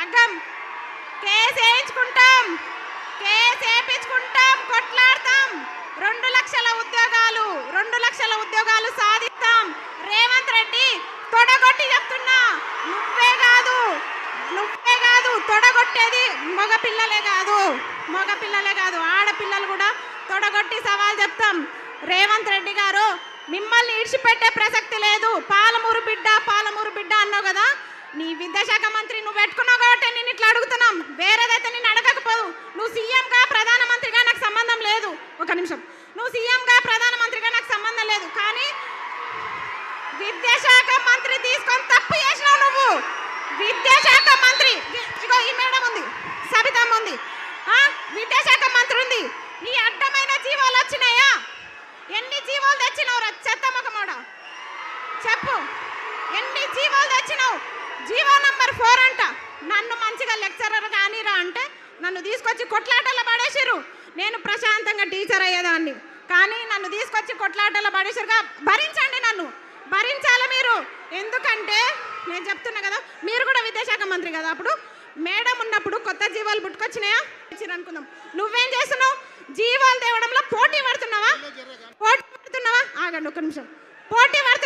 లగ్గం case వేయించుకుంటాం, case వేయించుకుంటాం, కొట్లాడతాం. 2 లక్షల ఉద్యోగాలు, 2 లక్షల ఉద్యోగాలు సాధిస్తాం. రేవంత్ రెడ్డి తొడగొట్టి చెప్తున్నా, నువ్వే కాదు తొడగొట్టేది మగపిల్లలే కాదు ఆడపిల్లలు కూడా తొడగొట్టి సవాల్ చెప్తాం. రేవంత్ రెడ్డి గారు మిమ్మల్ని ఇడిచిపెట్టే ప్రసక్తి లేదు. పాలమూరు బిడ్డ అన్నావు కదా, నీ విద్యాశాఖ మంత్రి నువ్వు పెట్టుకున్నావు కాబట్టి నేను ఇట్లా అడుగుతున్నాం. వేరేదైతే నేను అడగకపోదు. నువ్వు సీఎంగా ప్రధానమంత్రిగా నాకు సంబంధం లేదు. ఒక నిమిషం, నువ్వు సీఎంగా ప్రధానమంత్రిగా నాకు సంబంధం లేదు. కానీ విద్యాశాఖ మంత్రి తీసుకొని తప్పు చేసినావు నువ్వు. విద్యాశాఖ మంత్రి ఇగో ఈ మేడం ఉంది, సబితమ్మ ఉంది, విద్యాశాఖ మంత్రి ఉంది. నీ అడ్డమైన జీవాలు వచ్చినాయా? ఎన్ని జీవాలు తెచ్చినావు రా చెత్తమ్మకమోడ? చెప్పు, ఎన్ని జీవాలు తెచ్చినావు? జీవో నంబర్ 4 అంట. నన్ను మంచిగా లెక్చరర్ కానీరా అంటే నన్ను తీసుకొచ్చి కొట్లాటలో పడేసిర్రు. నేను ప్రశాంతంగా టీచర్ అయ్యేదాన్ని, కానీ నన్ను తీసుకొచ్చి కొట్లాటలో పడేసిరుగా. భరించండి, నన్ను భరించాలి మీరు. ఎందుకంటే నేను చెప్తున్నా కదా, మీరు కూడా విద్యాశాఖ మంత్రి కదా, అప్పుడు మేడం ఉన్నప్పుడు కొత్త జీవాలు పుట్టుకొచ్చినాయా అనుకుందాం. నువ్వేం చేస్తున్నావు? జీవాలు తేవడంలో పోటీ పడుతున్నావా? ఆగండి ఒక నిమిషం. పోటీ పడుతున్నావా?